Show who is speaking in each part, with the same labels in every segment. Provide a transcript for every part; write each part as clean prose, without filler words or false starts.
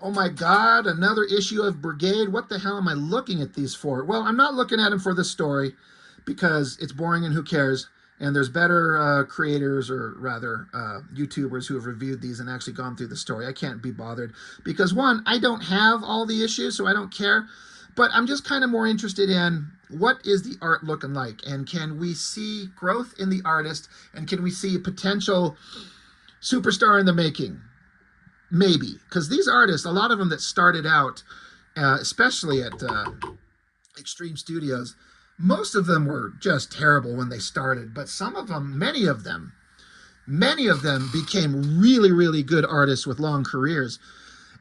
Speaker 1: Oh my God, another issue of Brigade. What the hell am I looking at these for? Well, I'm not looking at them for the story because it's boring and who cares. And there's better creators, or rather YouTubers, who have reviewed these and actually gone through the story. I can't be bothered because, one, I don't have all the issues, so I don't care. But I'm just kind of more interested in what is the art looking like, and can we see growth in the artist, and can we see potential superstar in the making? Maybe, because these artists, a lot of them that started out, especially at Extreme Studios, most of them were just terrible when they started, but some of them, many of them became really, really good artists with long careers.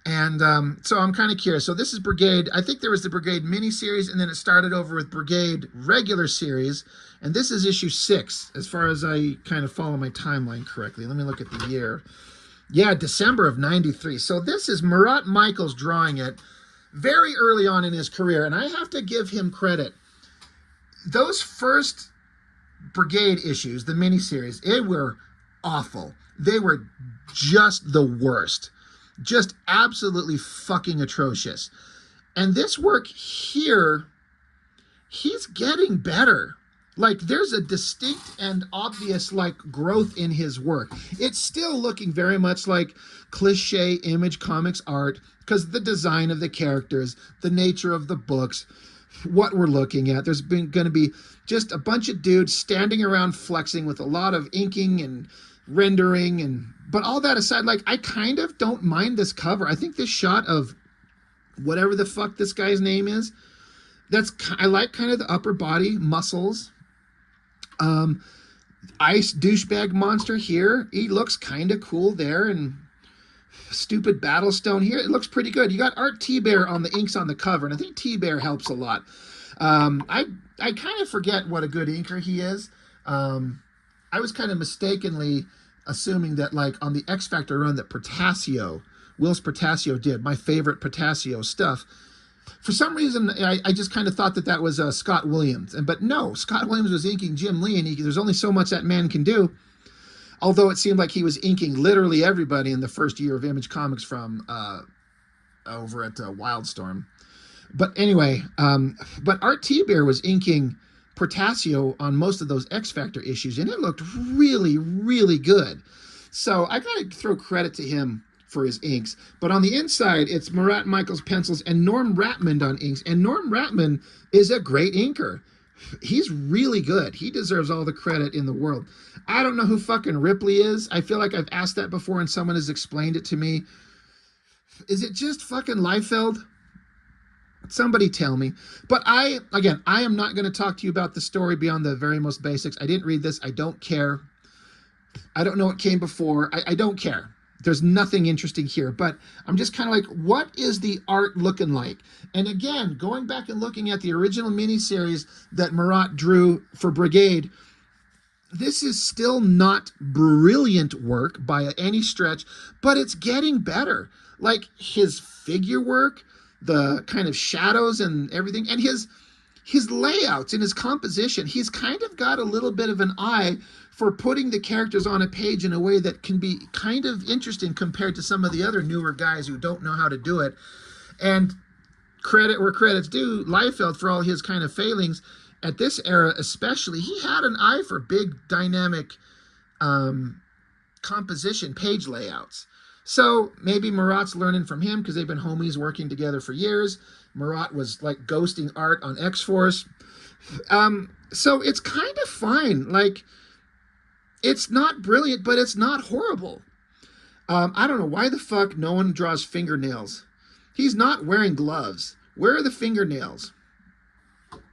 Speaker 1: And so I'm kind of curious. So this is Brigade. I think there was the Brigade miniseries, and then it started over with Brigade regular series. And this is issue 6, as far as I kind of follow my timeline correctly. Let me look at the year. Yeah, December of 93. So this is Marat Michaels drawing it very early on in his career. And I have to give him credit. Those first Brigade issues, the miniseries, they were awful. They were just the worst. Just absolutely fucking atrocious. And this work here, he's getting better. Like, there's a distinct and obvious, like, growth in his work. It's still looking very much like cliche Image Comics art because the design of the characters, the nature of the books, what we're looking at. There's been going to be just a bunch of dudes standing around flexing with a lot of inking and rendering, and but all that aside, like, I kind of don't mind this cover. I think this shot of whatever the fuck this guy's name is, I like kind of the upper body muscles. Ice douchebag monster here, he looks kind of cool there, and stupid Battlestone here, it looks pretty good. You got Art T-Bear on the inks on the cover, and I think T-Bear helps a lot. I kind of forget what a good inker he is. I was kind of mistakenly assuming that, like, on the X Factor run that Wills Portasio did, my favorite Portasio stuff, for some reason, I just kind of thought that that was Scott Williams. But no, Scott Williams was inking Jim Lee, and there's only so much that man can do. Although it seemed like he was inking literally everybody in the first year of Image Comics from over at Wildstorm. But anyway, but Art T-Bear was inking Portasio on most of those X Factor issues, and it looked really, really good. So I gotta throw credit to him for his inks. But on the inside, it's Marat Michaels pencils and Norm Ratman on inks. And Norm Ratman is a great inker. He's really good. He deserves all the credit in the world. I don't know who fucking Ripley is. I feel like I've asked that before and someone has explained it to me. Is it just fucking Liefeld? Somebody tell me. But I am not going to talk to you about the story beyond the very most basics. I didn't read this. I don't care. I don't know what came before. I don't care. There's nothing interesting here, but I'm just kind of like, what is the art looking like? And again, going back and looking at the original miniseries that Marat drew for Brigade, this is still not brilliant work by any stretch, but it's getting better. Like, his figure work, the kind of shadows and everything, and his layouts and his composition, he's kind of got a little bit of an eye for putting the characters on a page in a way that can be kind of interesting compared to some of the other newer guys who don't know how to do it. And credit where credit's due, Liefeld, for all his kind of failings at this era especially, he had an eye for big dynamic composition page layouts. So maybe Marat's learning from him because they've been homies working together for years. Marat was like ghosting art on X-Force. So it's kind of fine. Like, it's not brilliant, but it's not horrible. I don't know why the fuck no one draws fingernails. He's not wearing gloves. Where are the fingernails?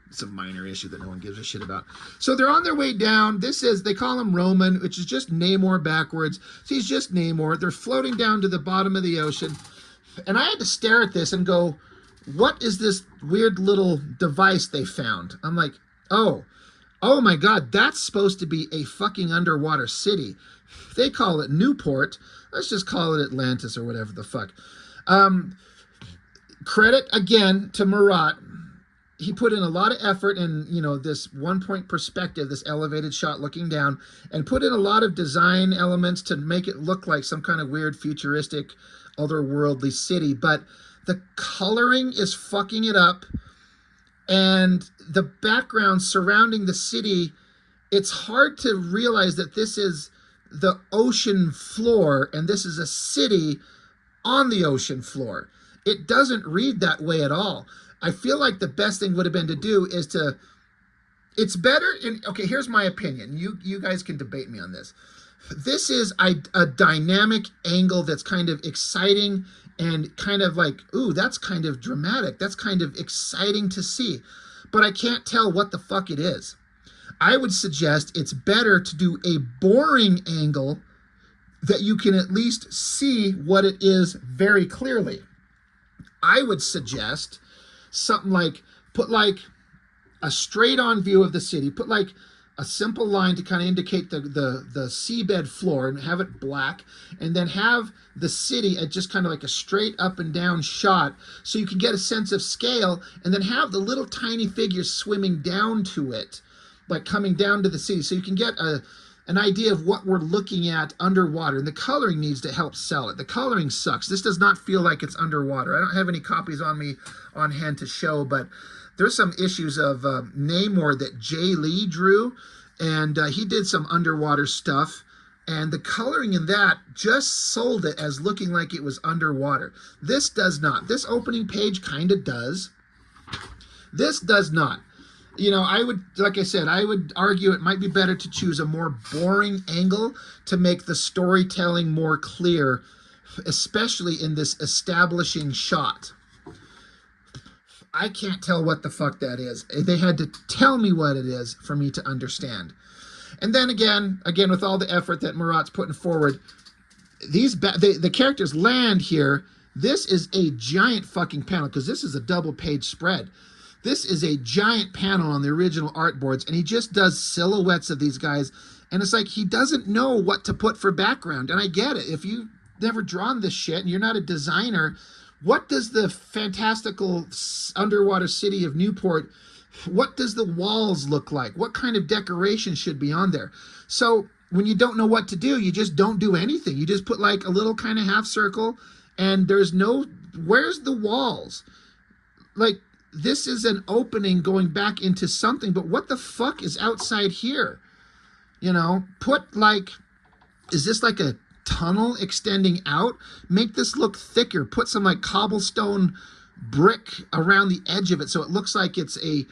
Speaker 1: It's a minor issue that no one gives a shit about. So they're on their way down. They call him Roman, which is just Namor backwards. So he's just Namor. They're floating down to the bottom of the ocean. And I had to stare at this and go, what is this weird little device they found? I'm like, oh my God, that's supposed to be a fucking underwater city. They call it Newport. Let's just call it Atlantis or whatever the fuck. Credit again to Marat. he put in a lot of effort in, you know, this one point perspective, this elevated shot looking down, and put in a lot of design elements to make it look like some kind of weird futuristic otherworldly city. But the coloring is fucking it up, and the background surrounding the city, it's hard to realize that this is the ocean floor and this is a city on the ocean floor. It doesn't read that way at all. I feel like the best thing would have been to do is to, it's better in, okay, here's my opinion. You guys can debate me on this. This is a dynamic angle that's kind of exciting and kind of like, ooh, that's kind of dramatic. That's kind of exciting to see. But I can't tell what the fuck it is. I would suggest it's better to do a boring angle that you can at least see what it is very clearly. I would suggest something like, put like a straight on view of the city, put like a simple line to kind of indicate the seabed floor and have it black, and then have the city at just kind of like a straight up and down shot so you can get a sense of scale, and then have the little tiny figures swimming down to it, like coming down to the sea, so you can get an idea of what we're looking at underwater. And the coloring needs to help sell it. The coloring sucks. This does not feel like it's underwater. I don't have any copies on me on hand to show, but there's some issues of Namor that Jay Lee drew, and he did some underwater stuff, and the coloring in that just sold it as looking like it was underwater. This does not. This opening page kind of does. This does not. You know, I would, like I said, I would argue it might be better to choose a more boring angle to make the storytelling more clear, especially in this establishing shot. I can't tell what the fuck that is. They had to tell me what it is for me to understand. And then again, with all the effort that Marat's putting forward, the characters land here. This is a giant fucking panel, because this is a double page spread. This is a giant panel on the original artboards, and he just does silhouettes of these guys, and it's like he doesn't know what to put for background. And I get it. If you've never drawn this shit and you're not a designer, what does the fantastical underwater city of Newport, what does the walls look like? What kind of decoration should be on there? So when you don't know what to do, you just don't do anything. You just put like a little kind of half circle, and there's no, where's the walls? Like, this is an opening going back into something, but what the fuck is outside here? You know, put like, is this like a tunnel extending out? Make this look thicker. Put some like cobblestone brick around the edge of it so it looks like it's a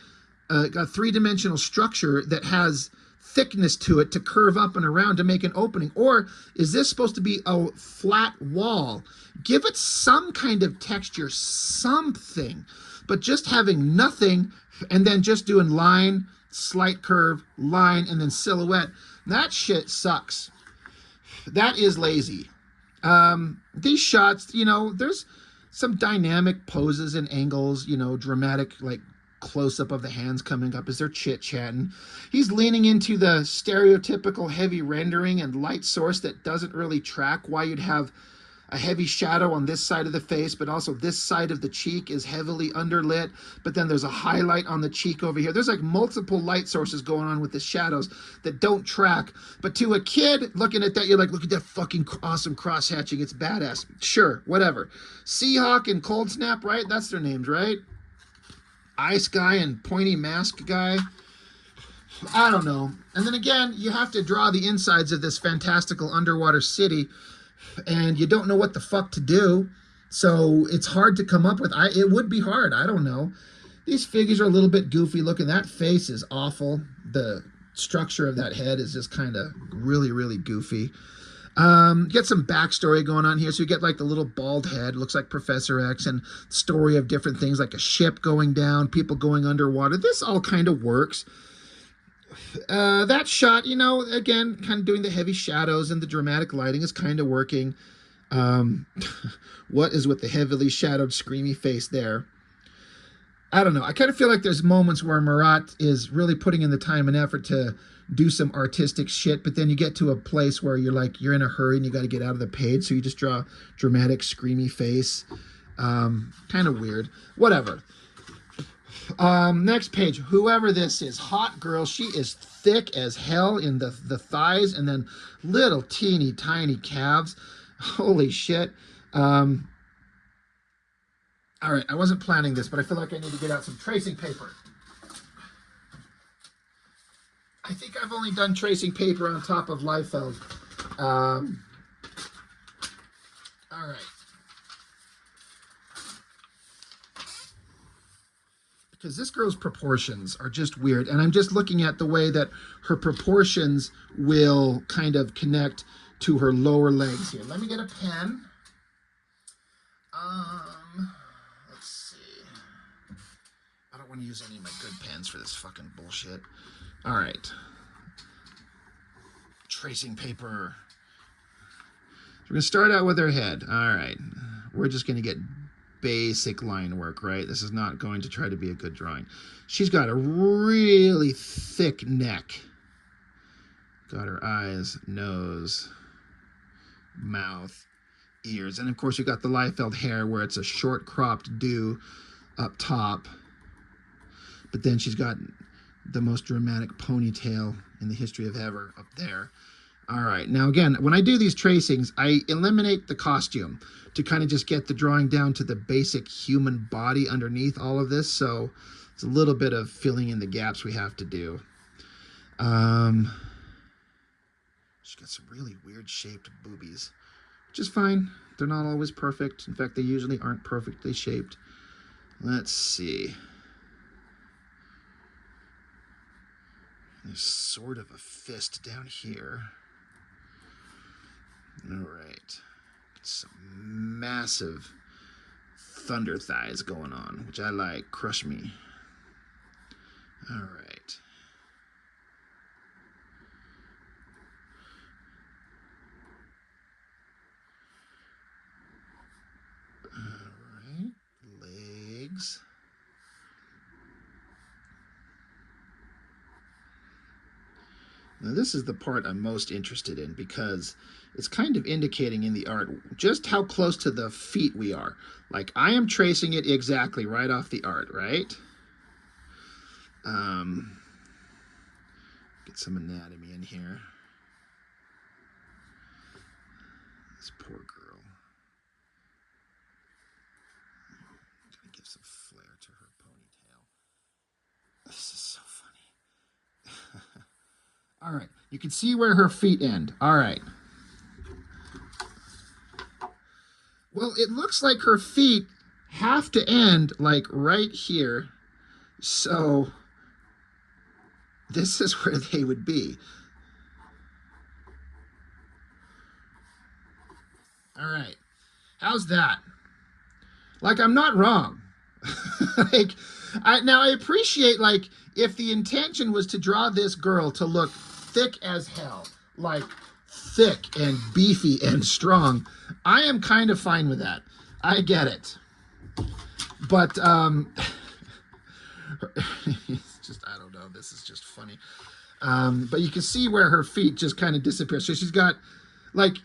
Speaker 1: three-dimensional structure that has thickness to it to curve up and around to make an opening. Or is this supposed to be a flat wall? Give it some kind of texture, something. But just having nothing and then just doing line, slight curve, line, and then silhouette, that shit sucks. That is lazy. These shots, you know, there's some dynamic poses and angles, you know, dramatic, like close-up of the hands coming up as they're chit-chatting. He's leaning into the stereotypical heavy rendering and light source that doesn't really track why you'd have a heavy shadow on this side of the face, but also this side of the cheek is heavily underlit, but then there's a highlight on the cheek over here. There's like multiple light sources going on with the shadows that don't track. But to a kid looking at that, you're like, look at that fucking awesome cross-hatching. It's badass. Sure, whatever. Seahawk and Cold Snap, right? That's their names, right? Ice Guy and Pointy Mask Guy. I don't know. And then again, you have to draw the insides of this fantastical underwater city, and you don't know what the fuck to do, so it's hard to come up with. It would be hard. I don't know. These figures are a little bit goofy looking. That face is awful. The structure of that head is just kind of really, really goofy. Get some backstory going on here. So you get like the little bald head, looks like Professor X, and story of different things like a ship going down, people going underwater. This all kind of works. That shot, you know, again, kind of doing the heavy shadows and the dramatic lighting is kind of working. What is with the heavily shadowed screamy face there? I don't know. I kind of feel like there's moments where Marat is really putting in the time and effort to do some artistic shit, but then you get to a place where you're like, you're in a hurry and you got to get out of the page, so you just draw dramatic screamy face. Kind of weird. Whatever. Next page, whoever this is, hot girl. She is thick as hell in the thighs, and then little teeny tiny calves. Holy shit. All right, I wasn't planning this, but I feel like I need to get out some tracing paper. I think I've only done tracing paper on top of Liefeld. All right. Because this girl's proportions are just weird, and I'm just looking at the way that her proportions will kind of connect to her lower legs here. Let me get a pen. Let's see. I don't want to use any of my good pens for this fucking bullshit. All right. Tracing paper. So we're going to start out with her head. All right. We're just going to get basic line work, right? This is not going to try to be a good drawing. She's got a really thick neck. Got her eyes, nose, mouth, ears. And of course, you got the Liefeld hair where it's a short cropped do up top. But then she's got the most dramatic ponytail in the history of ever up there. All right. Now, again, when I do these tracings, I eliminate the costume to kind of just get the drawing down to the basic human body underneath all of this. So it's a little bit of filling in the gaps we have to do. She's got some really weird shaped boobies, which is fine. They're not always perfect. In fact, they usually aren't perfectly shaped. Let's see. There's sort of a fist down here. All right. Some massive thunder thighs going on, which I like. Crush me. All right. All right. Legs. Now this is the part I'm most interested in because it's kind of indicating in the art just how close to the feet we are. Like I am tracing it exactly right off the art, right? Get some anatomy in here. This poor girl. Gotta give some flair to her ponytail. This is so funny. All right, you can see where her feet end. All right. Well, it looks like her feet have to end like right here. So this is where they would be. All right. How's that? Like, I'm not wrong. Like, I appreciate, like, if the intention was to draw this girl to look thick as hell, like thick and beefy and strong, I am kind of fine with that. I get it. But it's just, I don't know, this is just funny. But you can see where her feet just kind of disappear. So she's got like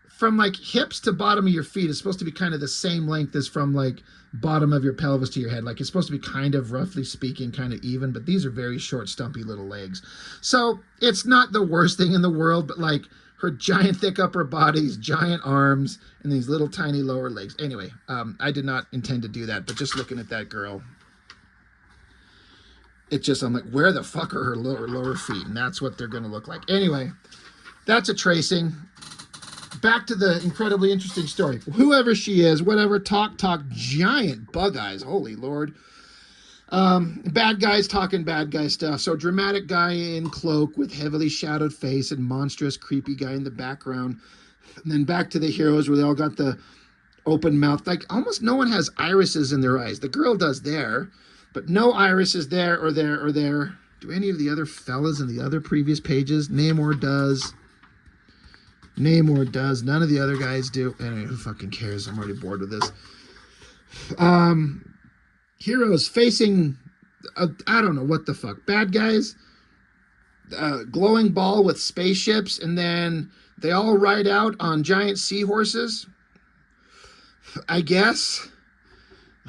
Speaker 1: from like hips to bottom of your feet is supposed to be kind of the same length as from like bottom of your pelvis to your head. Like it's supposed to be kind of, roughly speaking, kind of even, but these are very short, stumpy little legs. So it's not the worst thing in the world, but like her giant thick upper bodies, giant arms, and these little tiny lower legs. Anyway, I did not intend to do that, but just looking at that girl, it just, I'm like, where the fuck are her lower feet? And that's what they're going to look like. Anyway, that's a tracing. Back to the incredibly interesting story. Whoever she is, whatever, talk, giant bug eyes. Holy Lord. Bad guys talking bad guy stuff. So dramatic guy in cloak with heavily shadowed face and monstrous, creepy guy in the background. And then back to the heroes where they all got the open mouth. Like almost no one has irises in their eyes. The girl does there, but no irises there or there or there. Do any of the other fellas in the other previous pages? Namor does. Namor does. None of the other guys do. Anyway, who fucking cares? I'm already bored with this. Heroes facing, I don't know what the fuck. Bad guys. Glowing ball with spaceships. And then they all ride out on giant seahorses. I guess.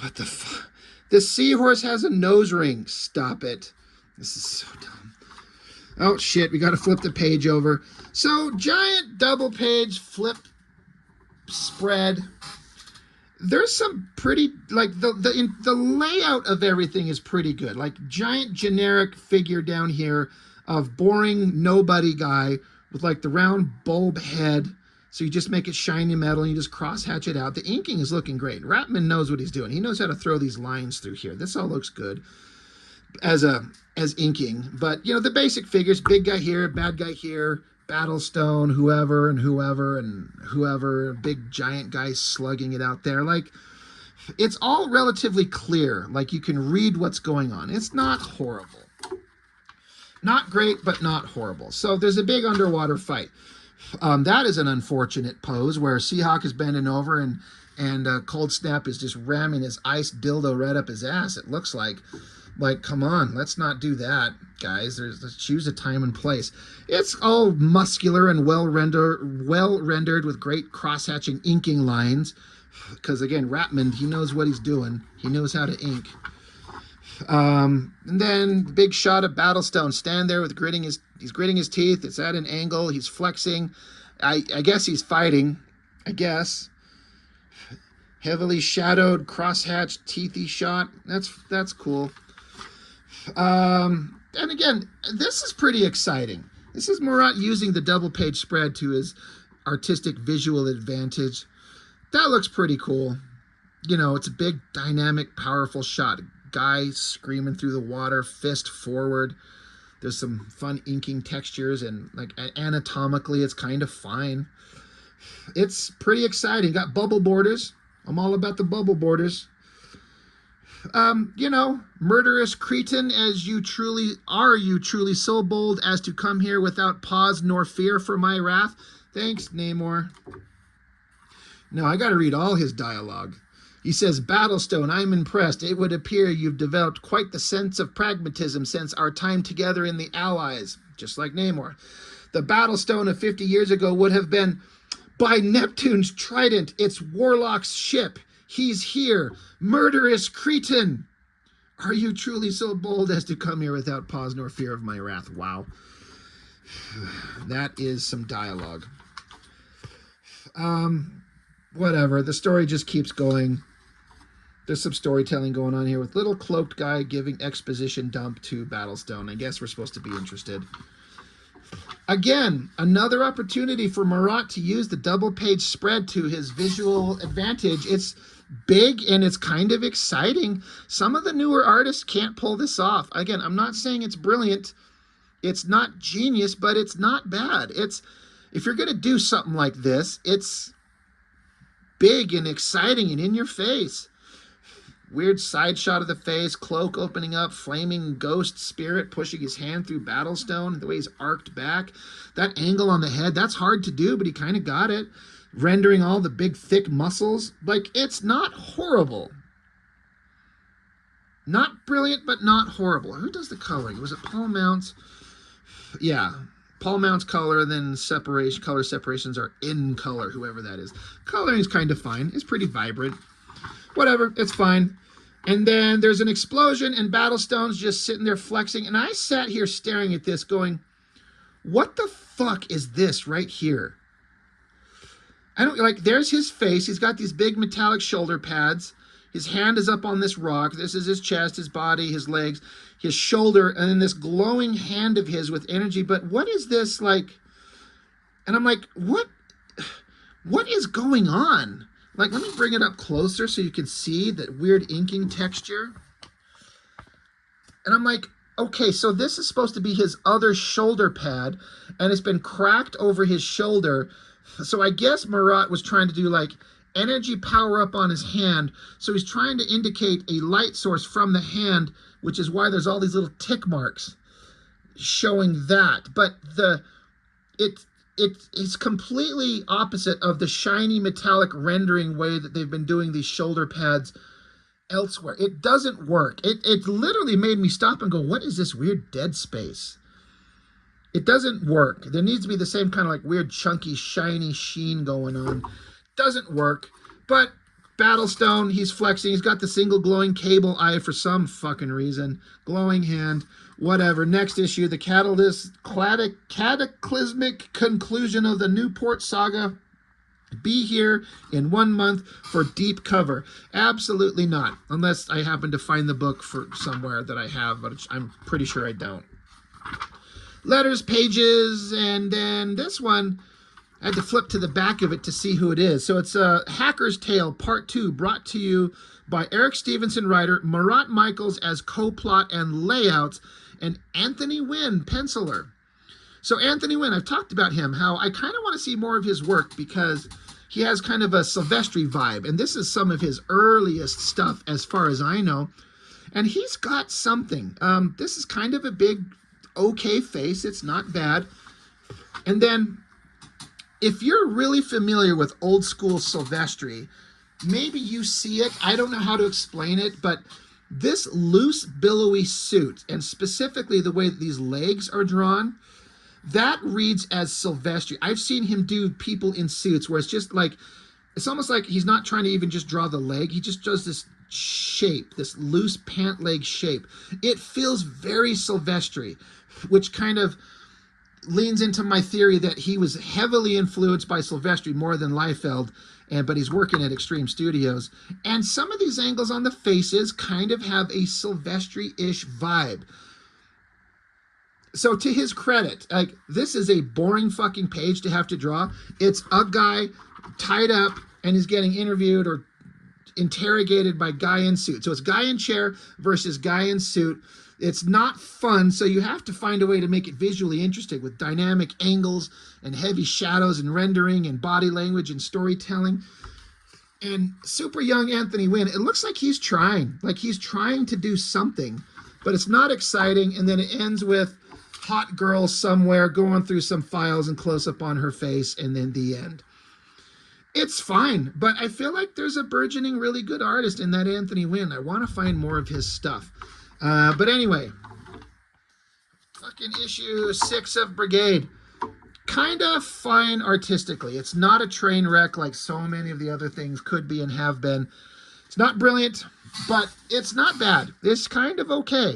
Speaker 1: What the fuck? The seahorse has a nose ring. Stop it. This is so dumb. Oh, shit. We got to flip the page over. So, giant double page flip spread. There's some pretty, like, the layout of everything is pretty good. Like, giant generic figure down here of boring nobody guy with, like, the round bulb head. So you just make it shiny metal and you just cross hatch it out. The inking is looking great. Ratman knows what he's doing. He knows how to throw these lines through here. This all looks good as inking. But, you know, the basic figures, big guy here, bad guy here, Battlestone, whoever and whoever and whoever, big giant guy slugging it out there. Like, it's all relatively clear. Like, you can read what's going on. It's not horrible. Not great, but not horrible. So there's a big underwater fight. That is an unfortunate pose where Seahawk is bending over and Cold Snap is just ramming his ice dildo right up his ass. It looks like, come on, let's not do that, guys. Let's choose a time and place. It's all muscular and well rendered with great cross-hatching inking lines. Because again, Ratman, he knows what he's doing. He knows how to ink. And then big shot of Battlestone. Stand there with he's gritting his teeth. It's at an angle. He's flexing. I guess he's fighting. I guess. Heavily shadowed, crosshatched, teethy shot. That's cool. And again, this is pretty exciting. This is Marat using the double page spread to his artistic visual advantage. That looks pretty cool. You know, it's a big, dynamic, powerful shot. Guy screaming through the water, fist forward. There's some fun inking textures and like anatomically it's kind of fine. It's pretty exciting. Got bubble borders. I'm all about the bubble borders. You know, murderous cretin as you truly so bold as to come here without pause nor fear for my wrath? Thanks, Namor. No, I got to read all his dialogue. He says, Battlestone, I'm impressed. It would appear you've developed quite the sense of pragmatism since our time together in the Allies, just like Namor. The Battlestone of 50 years ago would have been, by Neptune's trident, it's Warlock's ship. He's here. Murderous cretin. Are you truly so bold as to come here without pause nor fear of my wrath? Wow. That is some dialogue. Whatever. The story just keeps going. There's some storytelling going on here with little cloaked guy giving exposition dump to Battlestone. I guess we're supposed to be interested. Again, another opportunity for Marat to use the double page spread to his visual advantage. It's big and it's kind of exciting. Some of the newer artists can't pull this off. Again, I'm not saying it's brilliant. It's not genius, but it's not bad. If you're going to do something like this, it's big and exciting and in your face. Weird side shot of the face, cloak opening up, flaming ghost spirit pushing his hand through Battlestone, the way he's arced back. That angle on the head, that's hard to do, but he kind of got it. Rendering all the big, thick muscles. Like, it's not horrible. Not brilliant, but not horrible. Who does the coloring? Was it Paul Mounts? Yeah. Paul Mounts color, then color separations are in color, whoever that is. Coloring is kind of fine. It's pretty vibrant. Whatever, it's fine. And then there's an explosion and Battlestone's just sitting there flexing. And I sat here staring at this going, what the fuck is this right here? There's his face. He's got these big metallic shoulder pads. His hand is up on this rock. This is his chest, his body, his legs, his shoulder, and then this glowing hand of his with energy. But what is this like? And I'm like, what is going on? Like, let me bring it up closer so you can see that weird inking texture. And I'm like, okay, so this is supposed to be his other shoulder pad, and it's been cracked over his shoulder. So I guess Marat was trying to do, like, energy power up on his hand. So he's trying to indicate a light source from the hand, which is why there's all these little tick marks showing that. But it's completely opposite of the shiny metallic rendering way that they've been doing these shoulder pads elsewhere. It doesn't work. It literally made me stop and go, what is this weird dead space? It doesn't work. There needs to be the same kind of like weird chunky shiny sheen going on. Doesn't work. But Battlestone, he's flexing. He's got the single glowing cable eye for some fucking reason. Glowing hand, whatever. Next issue, the cataclysmic conclusion of the Newport saga. Be here in 1 month for deep cover. Absolutely not. Unless I happen to find the book for somewhere that I have, but I'm pretty sure I don't. Letters, pages, and then this one, I had to flip to the back of it to see who it is. So it's a Hacker's Tale Part 2, brought to you by Eric Stevenson, writer, Marat Michaels as co-plot and layouts, and Anthony Wynn, penciler. So Anthony Wynn, I've talked about him, how I kind of want to see more of his work because he has kind of a Silvestri vibe. And this is some of his earliest stuff as far as I know. And he's got something. This is kind of a big, okay face. It's not bad. And then if you're really familiar with old school Silvestri, maybe you see it. I don't know how to explain it, but this loose, billowy suit, and specifically the way that these legs are drawn, that reads as Silvestri. I've seen him do people in suits where it's just like, it's almost like he's not trying to even just draw the leg. He just does this shape, this loose pant leg shape. It feels very Silvestri, which kind of leans into my theory that he was heavily influenced by Silvestri more than Liefeld, but he's working at Extreme Studios. And some of these angles on the faces kind of have a Silvestri-ish vibe. So to his credit, like, this is a boring fucking page to have to draw. It's a guy tied up and he's getting interviewed or interrogated by guy in suit. So it's guy in chair versus guy in suit. It's not fun, so you have to find a way to make it visually interesting with dynamic angles and heavy shadows and rendering and body language and storytelling. And super young Anthony Wynn, it looks like he's trying to do something, but it's not exciting. And then it ends with hot girl somewhere going through some files and close up on her face, and then the end. It's fine, but I feel like there's a burgeoning really good artist in that Anthony Wynn. I want to find more of his stuff. But anyway, fucking issue 6 of Brigade. Kind of fine artistically. It's not a train wreck like so many of the other things could be and have been. It's not brilliant, but it's not bad. It's kind of okay.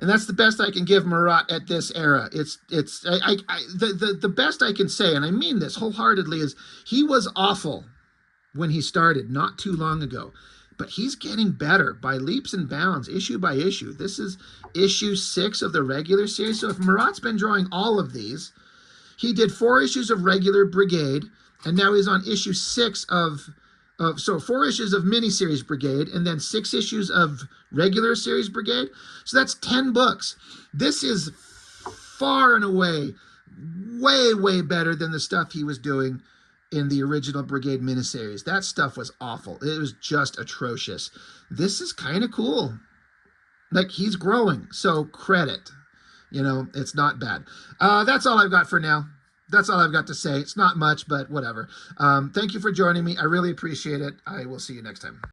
Speaker 1: And that's the best I can give Marat at this era. The best I can say, and I mean this wholeheartedly, is he was awful when he started not too long ago. But he's getting better by leaps and bounds, issue by issue. This is issue 6 of the regular series. So if Marat's been drawing all of these, he did 4 issues of regular Brigade, and now he's on issue 6 so 4 issues of miniseries Brigade, and then 6 issues of regular series Brigade. So that's 10 books. This is far and away, way, way better than the stuff he was doing in the original Brigade miniseries. That stuff was awful. It was just atrocious. This is kind of cool. Like, he's growing, so credit. You know, it's not bad. That's all I've got for now. That's all I've got to say. It's not much, but whatever. Thank you for joining me. I really appreciate it. I will see you next time.